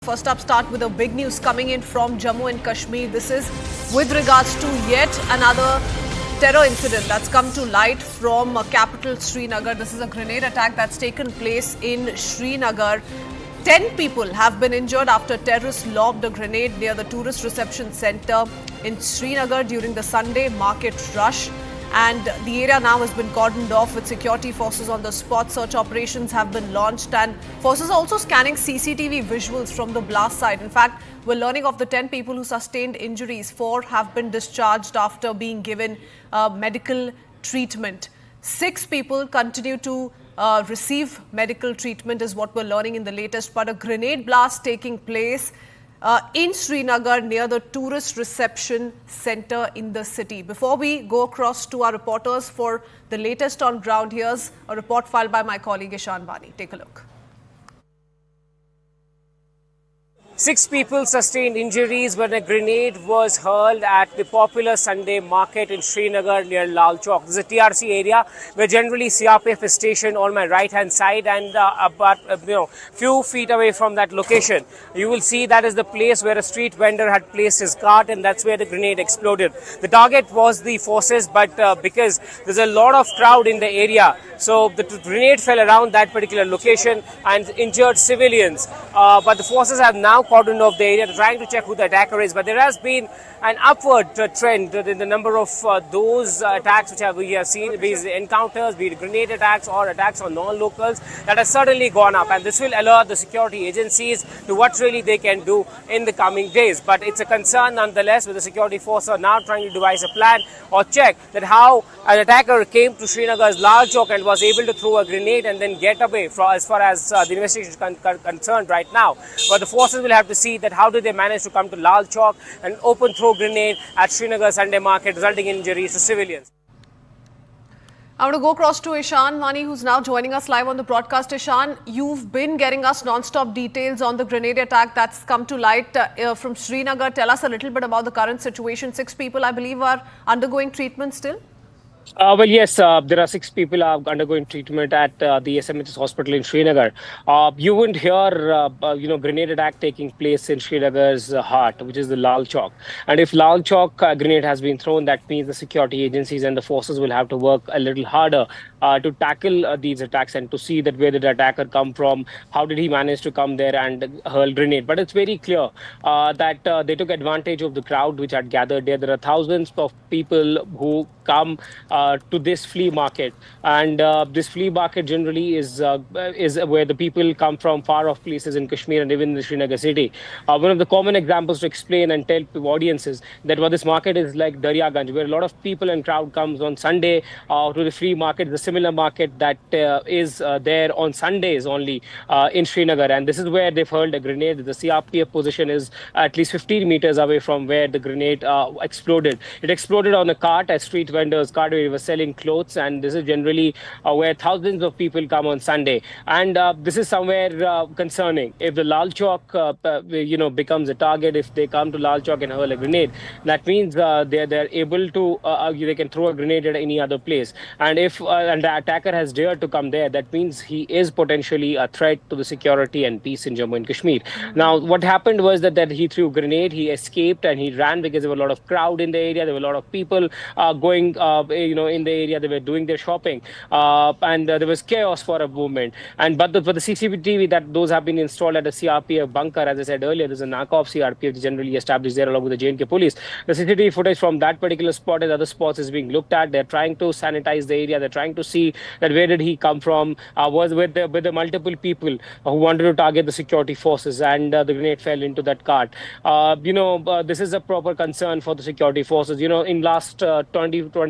First up, start with a big news coming in from Jammu and Kashmir. This is with regards to yet another terror incident that's come to light from capital Srinagar. This is a grenade attack that's taken place in Srinagar. 10 people have been injured after terrorists lobbed a grenade near the tourist reception centre in Srinagar during the Sunday market rush. And the area now has been cordoned off with security forces on the spot. Search operations have been launched and forces are also scanning CCTV visuals from the blast site. In fact, we're learning of the 10 people who sustained injuries. 4 have been discharged after being given medical treatment. 6 people continue to receive medical treatment is what we're learning in the latest. But a grenade blast taking place in Srinagar near the tourist reception centre in the city. Before we go across to our reporters for the latest on ground, here's a report filed by my colleague Ishan Bani. Take a look. 6 people sustained injuries when a grenade was hurled at the popular Sunday market in Srinagar near Lal Chowk. This is a TRC area where generally CRPF is stationed on my right-hand side, and about few feet away from that location, you will see that is the place where a street vendor had placed his cart, and that's where the grenade exploded. The target was the forces, but because there's a lot of crowd in the area, so the grenade fell around that particular location and injured civilians. But the forces have now cordoned off the area, trying to check who the attacker is. But there has been an upward trend in the number of those attacks which we have seen, be it encounters, be it grenade attacks or attacks on non-locals, that has certainly gone up. And this will alert the security agencies to what really they can do in the coming days. But it's a concern nonetheless, with the security force are now trying to devise a plan or check that how an attacker came to Srinagar's Lal Chowk and was able to throw a grenade and then get away as far as the investigation is concerned right now. But the forces will have to see that how did they manage to come to Lal Chowk and open throw grenade at Srinagar Sunday market, resulting in injuries to civilians. I want to go across to Ishan Mani, who's now joining us live on the broadcast. Ishan, you've been getting us non-stop details on the grenade attack that's come to light from Srinagar. Tell us a little bit about the current situation. 6 people, I believe, are undergoing treatment still. Well, yes, there are 6 people undergoing treatment at the SMHS Hospital in Srinagar. You wouldn't hear, grenade attack taking place in Srinagar's heart, which is the Lal Chowk. And if Lal Chowk grenade has been thrown, that means the security agencies and the forces will have to work a little harder to tackle these attacks and to see that where did the attacker come from, how did he manage to come there and hurl grenade. But it's very clear that they took advantage of the crowd which had gathered there. There are thousands of people who come to this flea market, and this flea market generally is where the people come from far off places in Kashmir and even in the Srinagar city. One of the common examples to explain and tell audiences that what this market is like Daryaganj, where a lot of people and crowd comes on Sunday to the flea market, the similar market that is there on Sundays only in Srinagar. And this is where they've hurled a grenade. The CRPF position is at least 15 meters away from where the grenade exploded. It exploded on a cart, a street vendor's cart, where he was selling clothes, and this is generally where thousands of people come on Sunday. And this is somewhere concerning. If the Lal Chowk, becomes a target, if they come to Lal Chowk and hurl a grenade, that means they're able to, they can throw a grenade at any other place. And if and the attacker has dared to come there, that means he is potentially a threat to the security and peace in Jammu and Kashmir. Now, what happened was that he threw a grenade, he escaped and he ran because there were a lot of crowd in the area, there were a lot of people going, in the area. They were doing their shopping, and there was chaos for a moment. But for the CCTV, those have been installed at a CRPF bunker. As I said earlier, there's a narco of CRPF generally established there along with the J&K police. The CCTV footage from that particular spot and other spots is being looked at. They're trying to sanitize the area. They're trying to see that where did he come from, was with the multiple people who wanted to target the security forces, and the grenade fell into that cart. This is a proper concern for the security forces. In last 24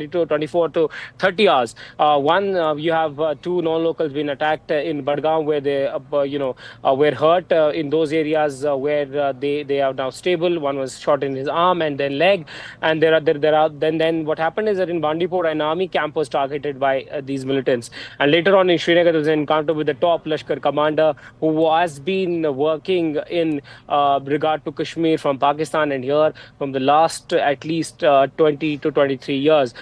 to 30 hours, you have 2 non-locals been attacked in Badgaon, where they were hurt in those areas where they are now stable. One was shot in his arm and then leg, and then what happened is that in Bandipur an army camp was targeted by these militants. And later on in Srinagar, there was an encounter with the top Lashkar commander who has been working in regard to Kashmir from Pakistan and here from the last at least 20 to 23 years.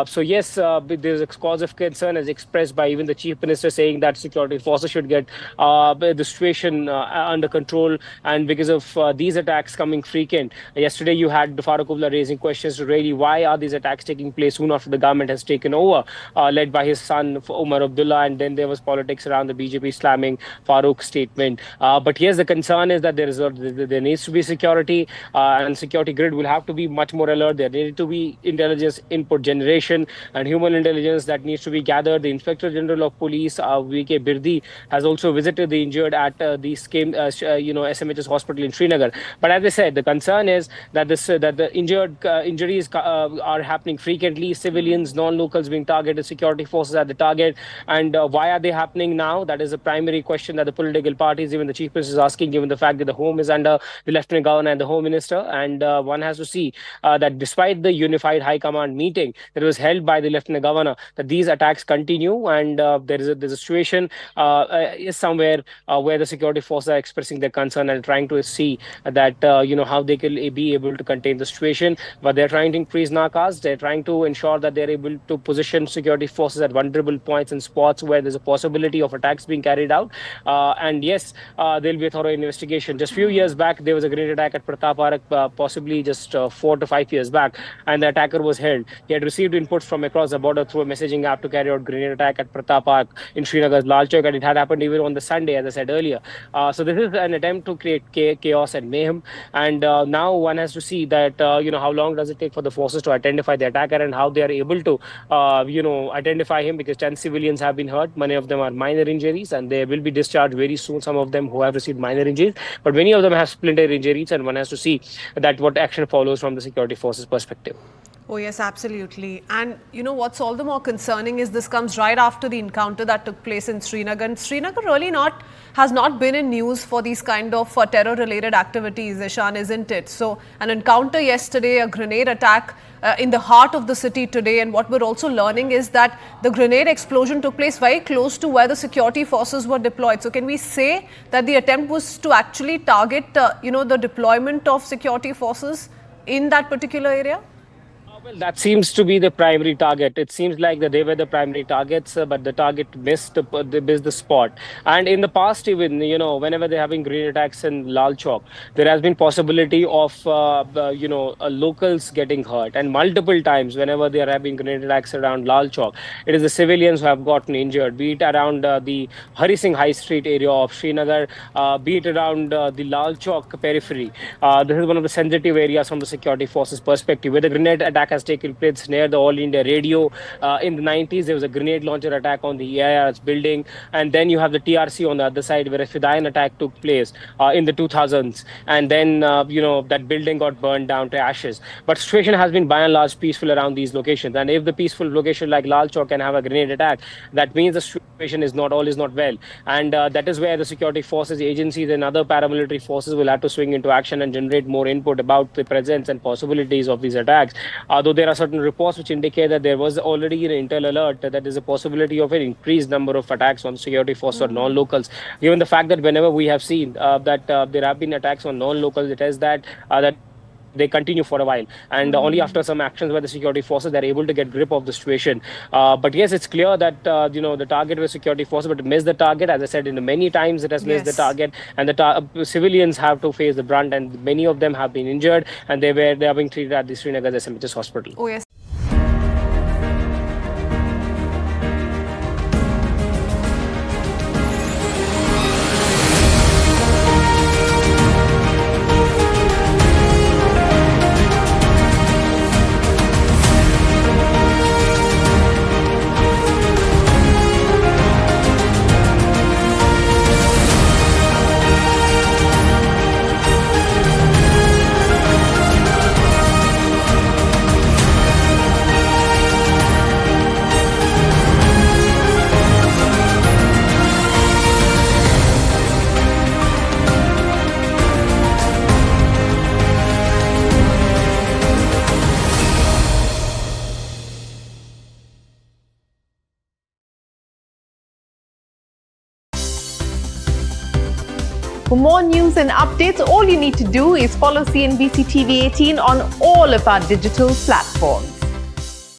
So yes, there's a cause of concern as expressed by even the chief minister saying that security forces should get the situation under control. And because of these attacks coming frequent, yesterday you had Farooq raising questions to really why are these attacks taking place soon after the government has taken over, led by his son Omar Abdullah, and then there was politics around the BJP slamming Farooq's statement. But yes, the concern is that there needs to be security, and security grid will have to be much more alert. There needs to be intelligence input generation and human intelligence that needs to be gathered. The Inspector General of Police, V.K. Birdi, has also visited the injured at the scheme, SMHS Hospital in Srinagar. But as I said, the concern is that the injuries are happening frequently. Civilians, non-locals being targeted, security forces at the target. And why are they happening now? That is a primary question that the political parties, even the chief minister, is asking, given the fact that the home is under the Lieutenant Governor and the Home Minister. And one has to see that despite the unified high command meeting that was held by the Lieutenant Governor, that these attacks continue, and there's a situation is somewhere where the security forces are expressing their concern and trying to see that how they can be able to contain the situation. But they're trying to increase narcos. They're trying to ensure that they're able to position security forces at vulnerable points and spots where there's a possibility of attacks being carried out. And yes, there'll be a thorough investigation. Just a few years back, there was a grenade attack at Pratap Park, possibly just 4 to 5 years back, and the attacker was held. He had received inputs from across the border through a messaging app to carry out grenade attack at Pratap Park in Srinagar's Lal Chowk, and it had happened even on the Sunday, as I said earlier. So this is an attempt to create chaos and mayhem. And now one has to see that, how long does it take for the forces to identify the attacker and how they are able to, identify him, because 10 civilians have been hurt. Many of them are minor injuries and they will be discharged very soon. Some of them who have received minor injuries, but many of them have splinter injuries, and one has to see that what action follows from the security forces perspective. Oh, yes, absolutely. And what's all the more concerning is this comes right after the encounter that took place in Srinagar. And Srinagar really has not been in news for these kind of terror-related activities, Ishan, isn't it? So an encounter yesterday, a grenade attack in the heart of the city today. And what we're also learning is that the grenade explosion took place very close to where the security forces were deployed. So can we say that the attempt was to actually target, the deployment of security forces in that particular area? Well, that seems to be the primary target. It seems like that they were the primary targets, but the target missed the spot. And in the past, even whenever they're having grenade attacks in Lal Chowk, there has been possibility of locals getting hurt. And multiple times, whenever they are having grenade attacks around Lal Chowk, it is the civilians who have gotten injured. Be it around the Hari Singh High Street area of Srinagar, be it around the Lal Chowk periphery. This is one of the sensitive areas from the security forces perspective, where the grenade attack has taken place near the All India Radio. In the 90s, there was a grenade launcher attack on the EIR's building. And then you have the TRC on the other side, where a Fidayan attack took place in the 2000s. And then, that building got burned down to ashes. But situation has been by and large peaceful around these locations. And if the peaceful location like Lal Chowk can have a grenade attack, that means the situation is not well. And that is where the security forces, agencies and other paramilitary forces will have to swing into action and generate more input about the presence and possibilities of these attacks. Though there are certain reports which indicate that there was already an intel alert that there is a possibility of an increased number of attacks on security forces or non-locals. Given the fact that whenever we have seen that there have been attacks on non-locals, it is that they continue for a while, and only after some actions by the security forces they're able to get grip of the situation. But yes, it's clear that the target was security forces, but missed the target. As I said, in many times it has missed the target, and the civilians have to face the brunt, and many of them have been injured, and they are being treated at the Srinagar SMHS Hospital. Oh yes. For more news and updates, all you need to do is follow CNBC TV 18 on all of our digital platforms.